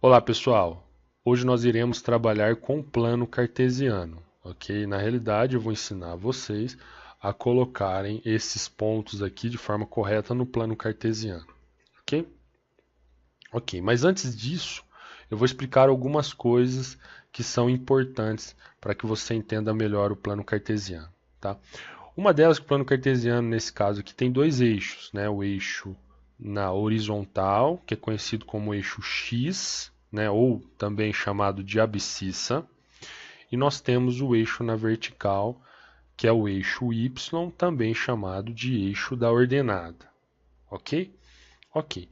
Olá pessoal, hoje nós iremos trabalhar com plano cartesiano, ok? Na realidade eu vou ensinar vocês a colocarem esses pontos aqui de forma correta no plano cartesiano, ok? Ok, mas antes disso eu vou explicar algumas coisas que são importantes para que você entenda melhor o plano cartesiano, tá? Uma delas, que o plano cartesiano nesse caso aqui tem dois eixos, né? O eixo na horizontal, que é conhecido como eixo X, né? Ou também chamado de abscissa, e nós temos o eixo na vertical, que é o eixo Y, também chamado de eixo da ordenada, ok? Ok.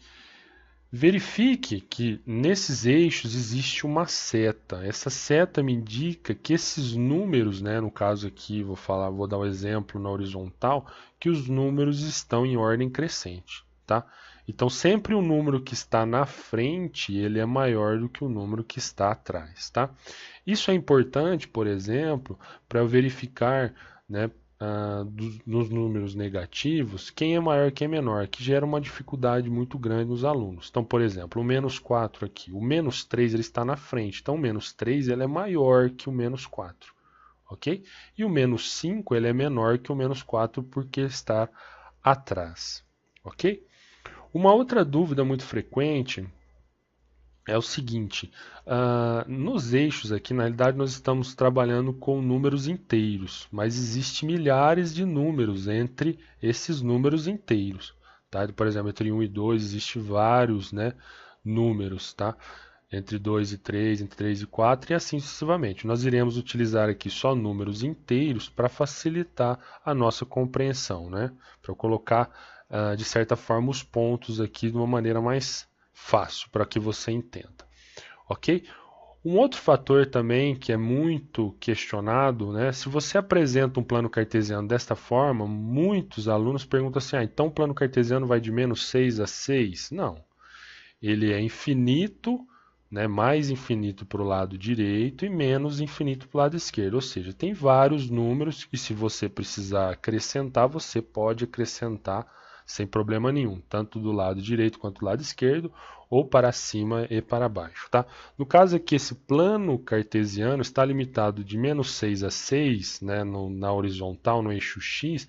Verifique que nesses eixos existe uma seta. Essa seta me indica que esses números, né, no caso aqui, vou dar um exemplo na horizontal, que os números estão em ordem crescente, tá? Então sempre o número que está na frente, ele é maior do que o número que está atrás, tá? Isso é importante, por exemplo, para eu verificar, né, nos números negativos, quem é maior e quem é menor, que gera uma dificuldade muito grande nos alunos. Então, por exemplo, o menos 4 aqui, o menos 3 ele está na frente, então o menos 3 ele é maior que o menos 4, ok? E o menos 5 ele é menor que o menos 4 porque está atrás, ok? Uma outra dúvida muito frequente é o seguinte, nos eixos aqui, na realidade, nós estamos trabalhando com números inteiros, mas existe milhares de números entre esses números inteiros, tá? Por exemplo, entre 1 e 2 existe vários, né, números, tá? Entre 2 e 3, entre 3 e 4 e assim sucessivamente. Nós iremos utilizar aqui só números inteiros para facilitar a nossa compreensão, né? Para eu colocar, de certa forma, os pontos aqui de uma maneira mais fácil para que você entenda, ok? Um outro fator também que é muito questionado, né? Se você apresenta um plano cartesiano desta forma, muitos alunos perguntam assim: então o plano cartesiano vai de menos 6 a 6? Não, ele é infinito, né? Mais infinito para o lado direito e menos infinito para o lado esquerdo, ou seja, tem vários números e se você precisar acrescentar, você pode acrescentar sem problema nenhum, tanto do lado direito quanto do lado esquerdo, ou para cima e para baixo, tá? No caso aqui, esse plano cartesiano está limitado de menos 6 a 6, né, na horizontal, no eixo X,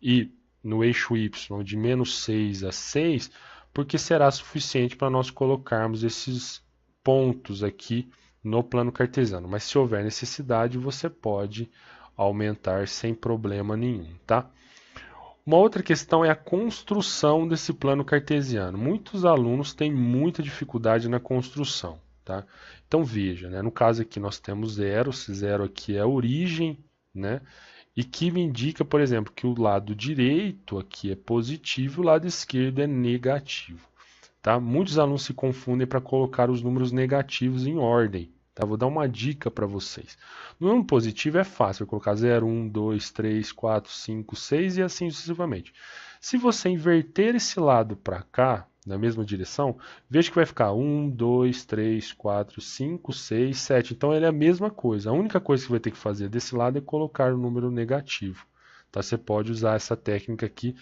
e no eixo Y de menos 6 a 6, porque será suficiente para nós colocarmos esses pontos aqui no plano cartesiano. Mas se houver necessidade, você pode aumentar sem problema nenhum, tá? Uma outra questão é a construção desse plano cartesiano. Muitos alunos têm muita dificuldade na construção, tá? Então veja, né? No caso aqui nós temos zero, esse zero aqui é a origem, né? E que me indica, por exemplo, que o lado direito aqui é positivo e o lado esquerdo é negativo, tá? Muitos alunos se confundem para colocar os números negativos em ordem, tá? Vou dar uma dica para vocês. No número positivo é fácil, eu colocar 0, 1, 2, 3, 4, 5, 6 e assim sucessivamente. Se você inverter esse lado para cá, na mesma direção, veja que vai ficar 1, 2, 3, 4, 5, 6, 7. Então ele é a mesma coisa. A única coisa que você vai ter que fazer desse lado é colocar o número negativo. Tá? Você pode usar essa técnica aqui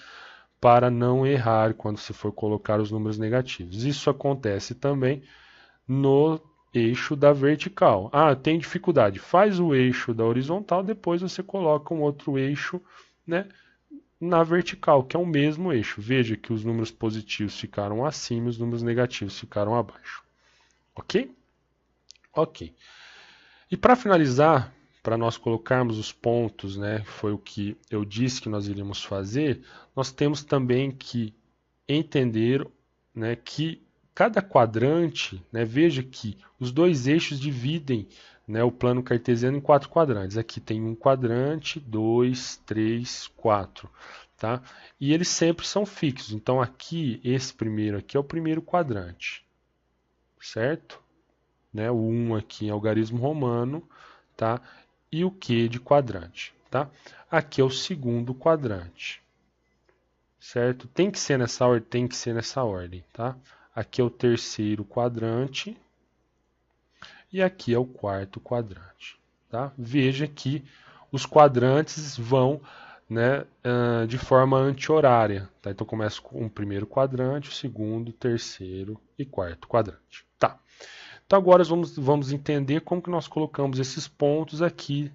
para não errar quando você for colocar os números negativos. Isso acontece também no eixo da vertical. Ah, tem dificuldade. Faz o eixo da horizontal, depois você coloca um outro eixo, né, na vertical, que é o mesmo eixo. Veja que os números positivos ficaram acima e os números negativos ficaram abaixo. Ok? Ok. E para finalizar, para nós colocarmos os pontos, né, foi o que eu disse que nós iríamos fazer, nós temos também que entender, né, que cada quadrante, né, veja que os dois eixos dividem, né, o plano cartesiano em quatro quadrantes. Aqui tem um quadrante, dois, três, quatro, tá? E eles sempre são fixos. Então aqui, esse primeiro aqui é o primeiro quadrante, certo? Né? O 1 aqui em algarismo romano, tá? E o Q de quadrante, tá? Aqui é o segundo quadrante, certo? Tem que ser nessa ordem, tem que ser nessa ordem, tá? Aqui é o terceiro quadrante e aqui é o quarto quadrante, tá? Veja que os quadrantes vão, né, de forma anti-horária, tá? Então começa com o primeiro quadrante, o segundo, terceiro e quarto quadrante, tá? Então agora vamos entender como que nós colocamos esses pontos aqui,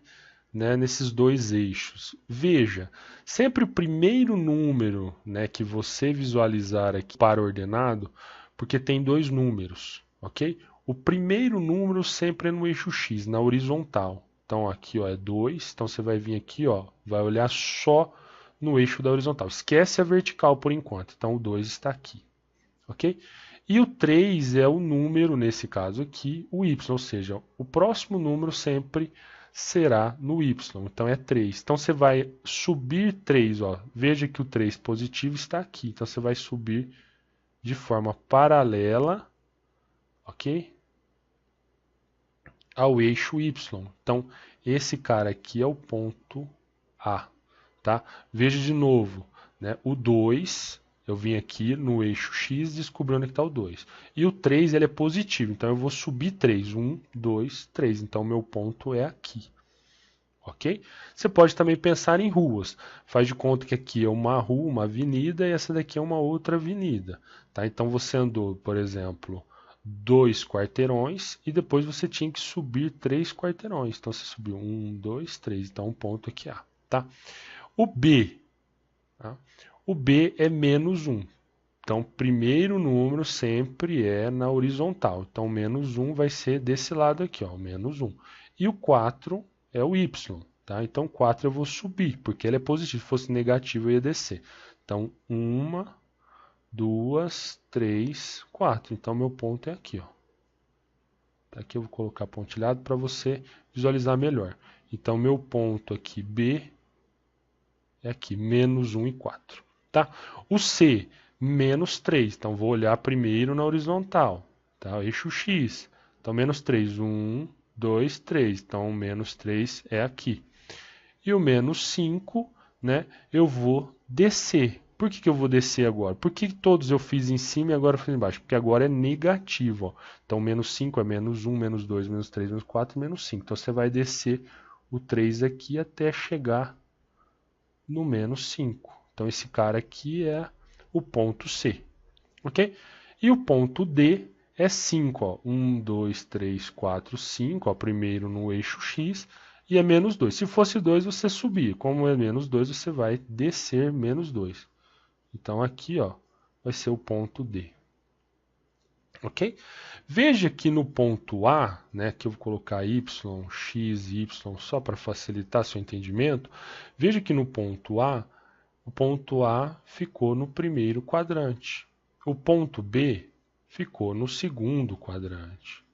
né, nesses dois eixos. Veja, sempre o primeiro número, né, que você visualizar aqui para ordenado, porque tem dois números, ok? O primeiro número sempre é no eixo X, na horizontal. Então aqui ó, é 2, então você vai vir aqui, ó, vai olhar só no eixo da horizontal. Esquece a vertical por enquanto, então o 2 está aqui, ok? E o 3 é o número, nesse caso aqui, o y, ou seja, o próximo número sempre será no y, então é 3. Então você vai subir 3, ó. Veja que o 3 positivo está aqui, então você vai subir de forma paralela, ok? Ao eixo y. Então esse cara aqui é o ponto A, tá? Veja de novo, né? O 2, eu vim aqui no eixo X, descobri onde está o 2. E o 3 ele é positivo, então eu vou subir 3. 1, 2, 3. Então meu ponto é aqui. Ok? Você pode também pensar em ruas. Faz de conta que aqui é uma rua, uma avenida, e essa daqui é uma outra avenida. Tá? Então você andou, por exemplo, 2 quarteirões e depois você tinha que subir 3 quarteirões. Então você subiu 1, 2, 3. Então um ponto aqui A. Tá? O B. Tá? O B é menos 1. Então, primeiro número sempre é na horizontal. Então, menos 1 vai ser desse lado aqui, ó, menos 1. E o 4 é o y, tá? Então, 4 eu vou subir, porque ele é positivo. Se fosse negativo, eu ia descer. Então, 1, 2, 3, 4. Então, meu ponto é aqui, ó. Aqui eu vou colocar pontilhado para você visualizar melhor. Então, meu ponto aqui, B, é aqui, menos 1 e 4. Tá? O C, menos 3. Então, vou olhar primeiro na horizontal. Tá? O eixo X. Então, menos 3. 1, 2, 3. Então, menos 3 é aqui. E o menos 5, né, eu vou descer. Por que eu vou descer agora? Por que todos eu fiz em cima e agora eu fiz embaixo? Porque agora é negativo. Ó. Então, menos 5 é menos 1, menos 2, menos 3, menos 4, menos 5. Então, você vai descer o 3 aqui até chegar no menos 5. Então, esse cara aqui é o ponto C. Ok? E o ponto D é 5. Ó. 1, 2, 3, 4, 5. Ó. Primeiro no eixo X e é menos 2. Se fosse 2, você subia. Como é menos 2, você vai descer menos 2. Então, aqui ó, vai ser o ponto D. Ok? Veja que no ponto A, né, que eu vou colocar y, x e y só para facilitar seu entendimento, veja que no ponto A, o ponto A ficou no primeiro quadrante. O ponto B ficou no segundo quadrante.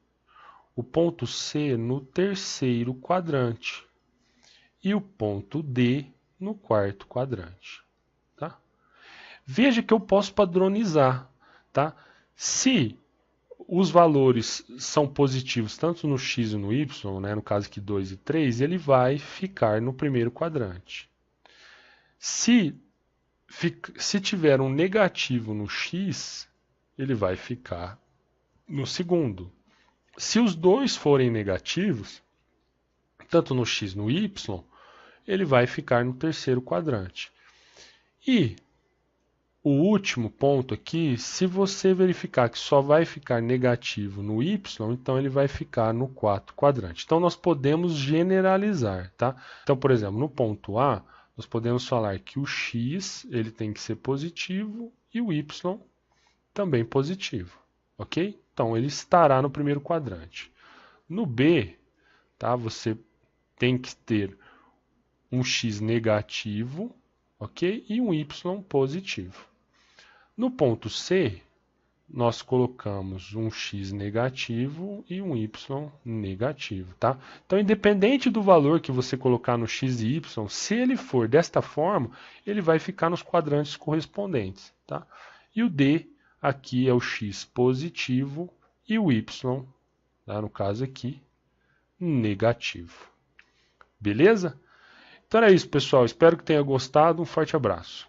O ponto C no terceiro quadrante. E o ponto D no quarto quadrante. Tá? Veja que eu posso padronizar. Tá? Se os valores são positivos tanto no x e no y, né, no caso aqui 2 e 3, ele vai ficar no primeiro quadrante. Se tiver um negativo no x, ele vai ficar no segundo. Se os dois forem negativos, tanto no x e no y, ele vai ficar no terceiro quadrante. E o último ponto aqui, se você verificar que só vai ficar negativo no y, então ele vai ficar no quarto quadrante. Então nós podemos generalizar, tá? Então, por exemplo, no ponto A, nós podemos falar que o x ele tem que ser positivo e o y também positivo, ok? Então ele estará no primeiro quadrante. No B, tá? Você tem que ter um x negativo, ok? E um y positivo. No ponto C, nós colocamos um x negativo e um y negativo, tá? Então, independente do valor que você colocar no x e y, se ele for desta forma, ele vai ficar nos quadrantes correspondentes, tá? E o D, aqui é o x positivo e o y, tá? No caso aqui, negativo. Beleza? Então é isso, pessoal. Espero que tenha gostado. Um forte abraço.